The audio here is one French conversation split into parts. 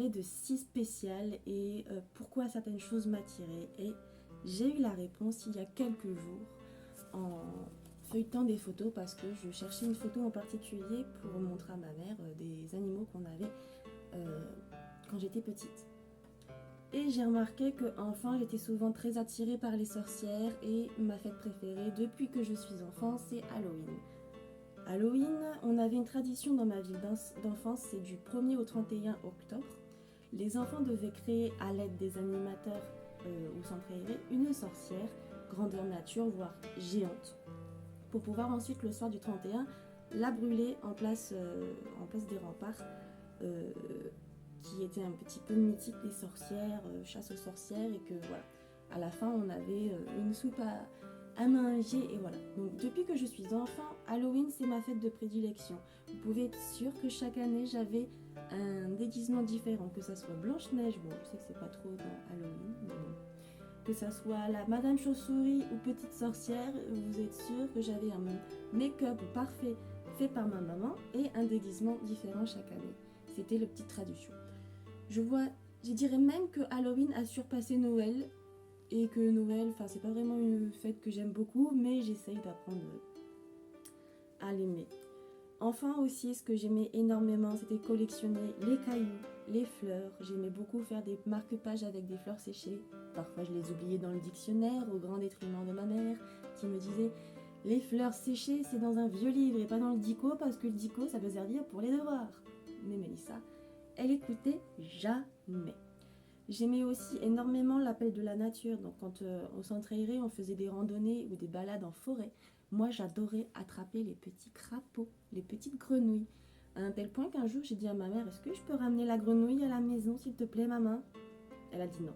avait de si spécial et pourquoi certaines choses m'attiraient. Et j'ai eu la réponse il y a quelques jours en feuilletant des photos parce que je cherchais une photo en particulier pour montrer à ma mère des animaux qu'on avait quand j'étais petite. Et j'ai remarqué qu'enfant, j'étais souvent très attirée par les sorcières et ma fête préférée depuis que je suis enfant, c'est Halloween. Halloween, on avait une tradition dans ma ville d'enfance, c'est du 1er au 31 octobre. Les enfants devaient créer à l'aide des animateurs au centre aéré une sorcière, grandeur nature, voire géante, pour pouvoir ensuite le soir du 31 la brûler en place des remparts qui étaient un petit peu mythiques des sorcières, chasse aux sorcières, et que voilà, à la fin on avait une soupe à manger et voilà. Donc depuis que je suis enfant, Halloween c'est ma fête de prédilection. Vous pouvez être sûr que chaque année j'avais un déguisement différent, que ça soit Blanche-Neige, bon je sais que c'est pas trop dans Halloween, mais bon. Que ça soit la Madame Chauve-souris ou Petite Sorcière, vous êtes sûr que j'avais un make-up parfait fait par ma maman et un déguisement différent chaque année. C'était la petite tradition. Je dirais même que Halloween a surpassé Noël et que Noël, enfin c'est pas vraiment une fête que j'aime beaucoup, mais j'essaye d'apprendre à l'aimer. Enfin aussi, ce que j'aimais énormément, c'était collectionner les cailloux, les fleurs. J'aimais beaucoup faire des marque-pages avec des fleurs séchées. Parfois, je les oubliais dans le dictionnaire, au grand détriment de ma mère, qui me disait « Les fleurs séchées, c'est dans un vieux livre et pas dans le dico, parce que le dico, ça peut servir pour les devoirs. » Mais Mélissa, elle écoutait jamais. J'aimais aussi énormément l'appel de la nature. Donc quand au centre aéré, on faisait des randonnées ou des balades en forêt, moi j'adorais attraper les petits crapauds, les petites grenouilles. À un tel point qu'un jour j'ai dit à ma mère, est-ce que je peux ramener la grenouille à la maison s'il te plaît maman? Elle a dit non.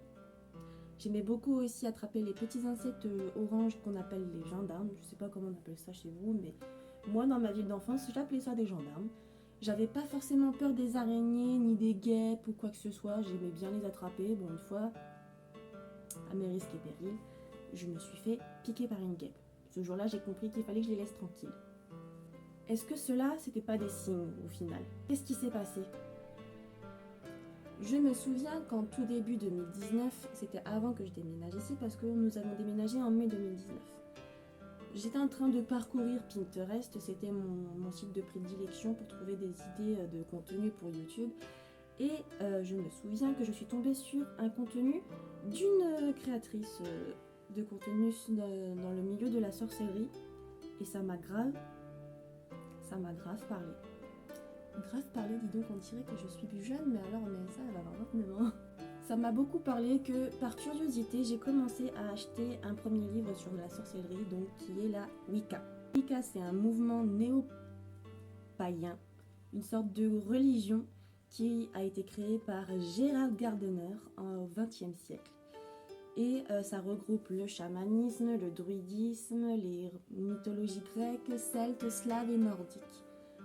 J'aimais beaucoup aussi attraper les petits insectes oranges qu'on appelle les gendarmes. Je sais pas comment on appelle ça chez vous, mais moi dans ma ville d'enfance j'appelais ça des gendarmes. J'avais pas forcément peur des araignées, ni des guêpes ou quoi que ce soit. J'aimais bien les attraper. Bon, une fois, à mes risques et périls, je me suis fait piquer par une guêpe. Ce jour-là, j'ai compris qu'il fallait que je les laisse tranquilles. Est-ce que cela, c'était pas des signes au final? Qu'est-ce qui s'est passé? Je me souviens qu'en tout début 2019, c'était avant que je déménage ici parce que nous avons déménagé en mai 2019. J'étais en train de parcourir Pinterest, c'était mon site de prédilection pour trouver des idées de contenu pour YouTube. Et je me souviens que je suis tombée sur un contenu d'une créatrice de contenu dans le milieu de la sorcellerie. Et ça m'a grave parlé. Grave parlé, dis donc, on dirait que je suis plus jeune, mais alors ça, elle va avoir 29 ans. Ça m'a beaucoup parlé que par curiosité, j'ai commencé à acheter un premier livre sur la sorcellerie, donc qui est la Wicca. Wicca, c'est un mouvement néo-païen, une sorte de religion qui a été créé par Gerald Gardner au XXe siècle. Et ça regroupe le chamanisme, le druidisme, les mythologies grecques, celtes, slaves et nordiques.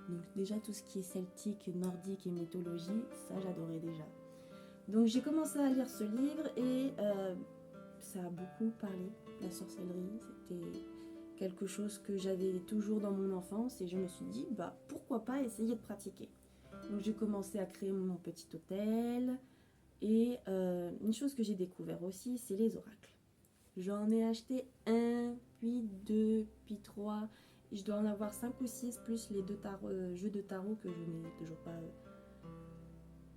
Donc déjà tout ce qui est celtique, nordique et mythologie, ça j'adorais déjà. Donc j'ai commencé à lire ce livre et ça a beaucoup parlé, la sorcellerie. C'était quelque chose que j'avais toujours dans mon enfance et je me suis dit, bah pourquoi pas essayer de pratiquer. Donc j'ai commencé à créer mon petit hôtel et une chose que j'ai découvert aussi, c'est les oracles. J'en ai acheté un, puis deux, puis trois. Je dois en avoir 5 ou 6 plus les deux jeux de tarot que je n'ai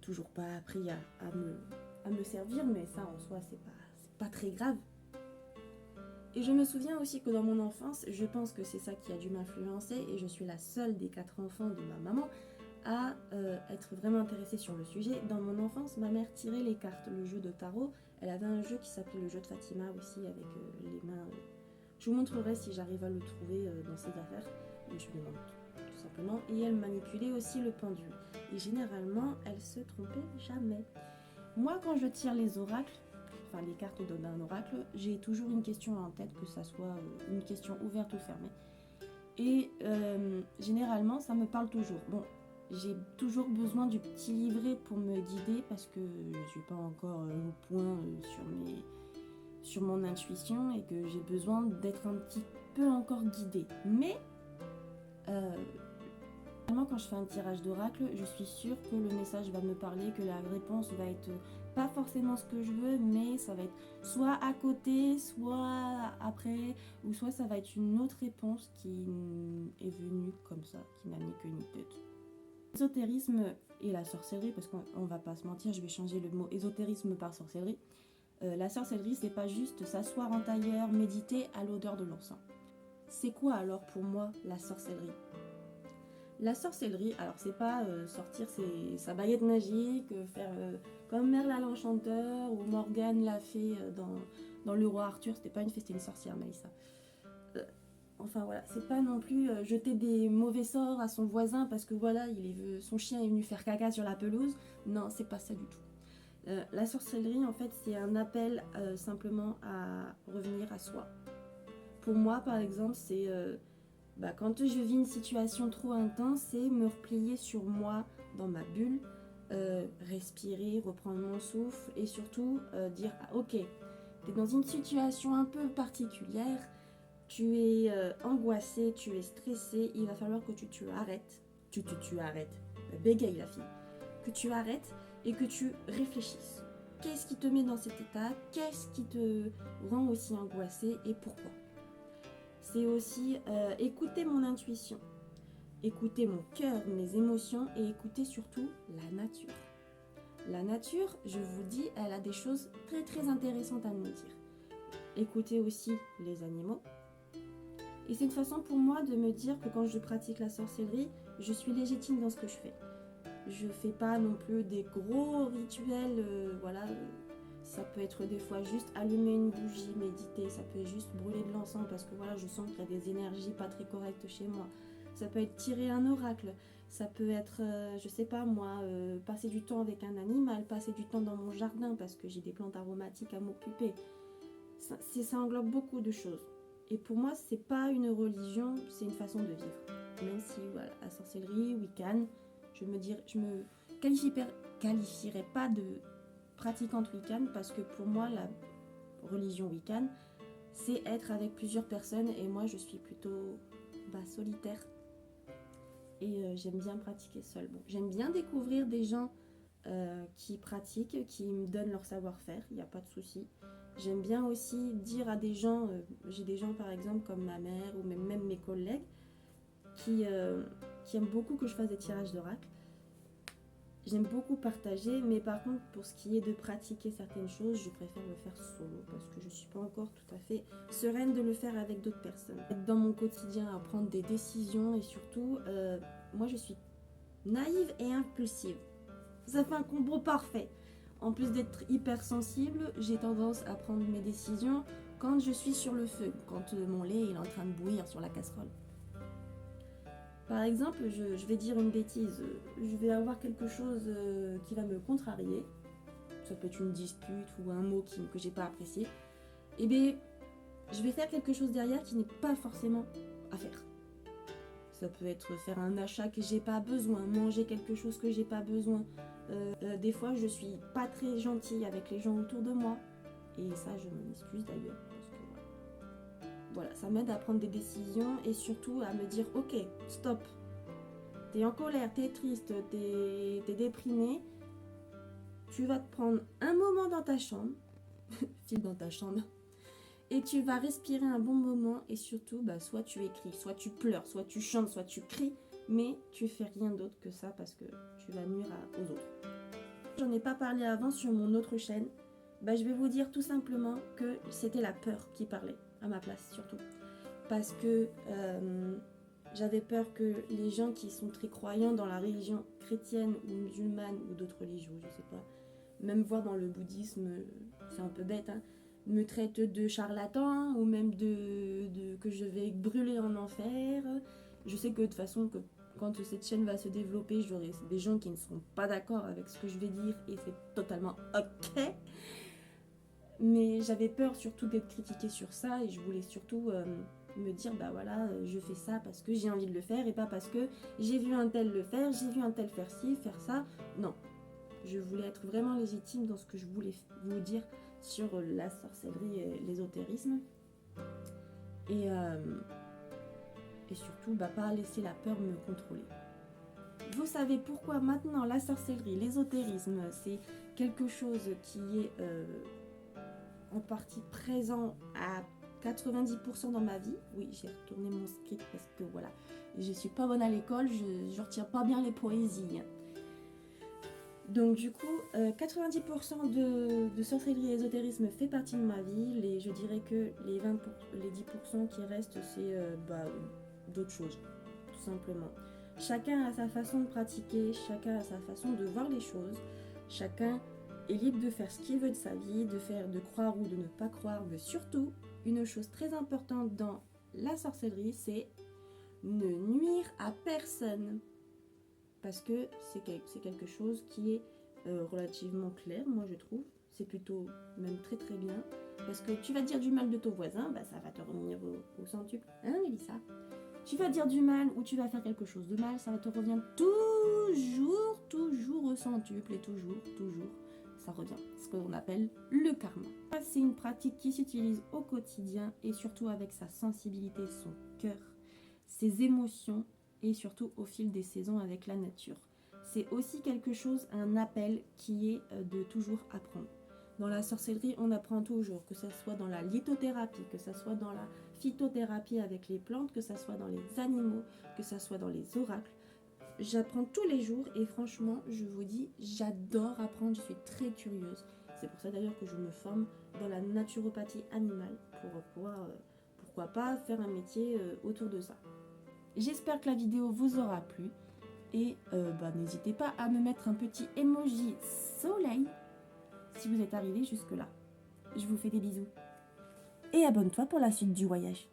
toujours pas appris à me servir, mais ça en soi c'est pas très grave. Et je me souviens aussi que dans mon enfance, je pense que c'est ça qui a dû m'influencer et je suis la seule des 4 enfants de ma maman à être vraiment intéressée sur le sujet. Dans mon enfance, ma mère tirait les cartes, le jeu de tarot. Elle avait un jeu qui s'appelait le jeu de Fatima aussi avec les mains. Je vous montrerai si j'arrive à le trouver dans ses affaires. Je lui demande tout simplement. Et elle manipulait aussi le pendule. Et généralement, elle se trompait jamais. Moi, quand je tire les oracles, enfin les cartes d'un oracle, j'ai toujours une question en tête, que ça soit une question ouverte ou fermée. Et généralement, ça me parle toujours. Bon, j'ai toujours besoin du petit livret pour me guider parce que je ne suis pas encore au point sur mon intuition et que j'ai besoin d'être un petit peu encore guidée. Mais Quand je fais un tirage d'oracle, je suis sûre que le message va me parler, que la réponse va être pas forcément ce que je veux, mais ça va être soit à côté, soit après, ou soit ça va être une autre réponse qui est venue comme ça, qui n'a ni queue ni tête. L'ésotérisme et la sorcellerie, parce qu'on va pas se mentir, je vais changer le mot ésotérisme par sorcellerie. La sorcellerie, c'est pas juste s'asseoir en tailleur, méditer à l'odeur de l'encens. C'est quoi alors pour moi la sorcellerie ? La sorcellerie, alors c'est pas sortir sa baguette magique, faire comme Merlin l'Enchanteur ou Morgane l'a fait dans Le Roi Arthur, c'était une sorcière, Mélissa. Enfin voilà, c'est pas non plus jeter des mauvais sorts à son voisin parce que voilà, son chien est venu faire caca sur la pelouse. Non, c'est pas ça du tout. La sorcellerie, en fait, c'est un appel simplement à revenir à soi. Pour moi, par exemple, c'est quand je vis une situation trop intense, c'est me replier sur moi, dans ma bulle, respirer, reprendre mon souffle et surtout dire ok, tu es dans une situation un peu particulière, tu es angoissé, tu es stressé, il va falloir que tu arrêtes. Tu arrêtes, bégaye la fille. Que tu arrêtes et que tu réfléchisses. Qu'est-ce qui te met dans cet état? Qu'est-ce qui te rend aussi angoissé et pourquoi? C'est aussi écouter mon intuition, écouter mon cœur, mes émotions et écouter surtout la nature. La nature, je vous dis, elle a des choses très très intéressantes à nous dire. Écouter aussi les animaux. Et c'est une façon pour moi de me dire que quand je pratique la sorcellerie, je suis légitime dans ce que je fais. Je fais pas non plus des gros rituels, ça peut être des fois juste allumer une bougie, méditer, ça peut être juste brûler de l'encens parce que voilà, je sens qu'il y a des énergies pas très correctes chez moi. Ça peut être tirer un oracle, ça peut être, passer du temps avec un animal, passer du temps dans mon jardin parce que j'ai des plantes aromatiques à m'occuper. Ça englobe beaucoup de choses. Et pour moi, c'est pas une religion, c'est une façon de vivre. Même si voilà, la sorcellerie, Wiccan, je me qualifierais pas de pratiquante Wiccan parce que pour moi, la religion Wiccan, c'est être avec plusieurs personnes et moi, je suis plutôt solitaire. Et j'aime bien pratiquer seule. Bon, j'aime bien découvrir des gens qui pratiquent, qui me donnent leur savoir-faire, il n'y a pas de souci. J'aime bien aussi dire à des gens, j'ai des gens par exemple comme ma mère ou même mes collègues qui aiment beaucoup que je fasse des tirages d'oracle. J'aime beaucoup partager, mais par contre pour ce qui est de pratiquer certaines choses, je préfère le faire solo parce que je ne suis pas encore tout à fait sereine de le faire avec d'autres personnes. Dans mon quotidien, à prendre des décisions et surtout, moi je suis naïve et impulsive. Ça fait un combo parfait. En plus d'être hypersensible, j'ai tendance à prendre mes décisions quand je suis sur le feu, quand mon lait est en train de bouillir sur la casserole. Par exemple, je vais dire une bêtise, je vais avoir quelque chose qui va me contrarier, ça peut être une dispute ou un mot que j'ai pas apprécié, et bien je vais faire quelque chose derrière qui n'est pas forcément à faire. Ça peut être faire un achat que j'ai pas besoin, manger quelque chose que j'ai pas besoin. Des fois, je suis pas très gentille avec les gens autour de moi. Et ça, je m'en excuse d'ailleurs. Parce que voilà, ça m'aide à prendre des décisions et surtout à me dire ok, stop. T'es en colère, t'es triste, t'es déprimé. Tu vas te prendre un moment dans ta chambre. File dans ta chambre. Et tu vas respirer un bon moment et surtout, soit tu écris, soit tu pleures, soit tu chantes, soit tu cries, mais tu fais rien d'autre que ça parce que tu vas nuire aux autres. J'en ai pas parlé avant sur mon autre chaîne. Je vais vous dire tout simplement que c'était la peur qui parlait à ma place surtout. Parce que j'avais peur que les gens qui sont très croyants dans la religion chrétienne ou musulmane ou d'autres religions, je sais pas, même voir dans le bouddhisme, c'est un peu bête, hein, me traite de charlatan ou même que je vais brûler en enfer. Je sais que de toute façon, que quand cette chaîne va se développer, j'aurai des gens qui ne seront pas d'accord avec ce que je vais dire et c'est totalement ok. Mais j'avais peur surtout d'être critiquée sur ça et je voulais surtout me dire je fais ça parce que j'ai envie de le faire et pas parce que j'ai vu un tel le faire, j'ai vu un tel faire ci, faire ça. Non, je voulais être vraiment légitime dans ce que je voulais vous dire sur la sorcellerie et l'ésotérisme. Et surtout, pas laisser la peur me contrôler. vous savez pourquoi maintenant la sorcellerie, l'ésotérisme, c'est quelque chose qui est en partie présent à 90% dans ma vie. Oui, j'ai retourné mon script parce que voilà, je suis pas bonne à l'école, je retiens pas bien les poésies. Donc du coup, 90% de sorcellerie et ésotérisme fait partie de ma vie. Je dirais que les 10% qui restent, c'est d'autres choses, tout simplement. Chacun a sa façon de pratiquer, chacun a sa façon de voir les choses, chacun est libre de faire ce qu'il veut de sa vie, de croire ou de ne pas croire, mais surtout, une chose très importante dans la sorcellerie, c'est ne nuire à personne. Parce que c'est quelque chose qui est relativement clair, moi je trouve. C'est plutôt même très très bien. Parce que tu vas dire du mal de ton voisin, bah, ça va te revenir au centuple. Hein, Mélissa? Tu vas dire du mal ou tu vas faire quelque chose de mal, ça va te revenir toujours au centuple et toujours, ça revient. Ce qu'on appelle le karma. C'est une pratique qui s'utilise au quotidien et surtout avec sa sensibilité, son cœur, ses émotions et surtout au fil des saisons avec la nature. C'est aussi quelque chose, un appel qui est de toujours apprendre. Dans la sorcellerie, on apprend toujours, que ce soit dans la lithothérapie, que ce soit dans la phytothérapie avec les plantes, que ce soit dans les animaux, que ce soit dans les oracles. J'apprends tous les jours et franchement, je vous dis, j'adore apprendre, je suis très curieuse. C'est pour ça d'ailleurs que je me forme dans la naturopathie animale pour pouvoir, pourquoi pas, faire un métier autour de ça. J'espère que la vidéo vous aura plu et n'hésitez pas à me mettre un petit emoji soleil si vous êtes arrivé jusque là. Je vous fais des bisous et abonne-toi pour la suite du voyage.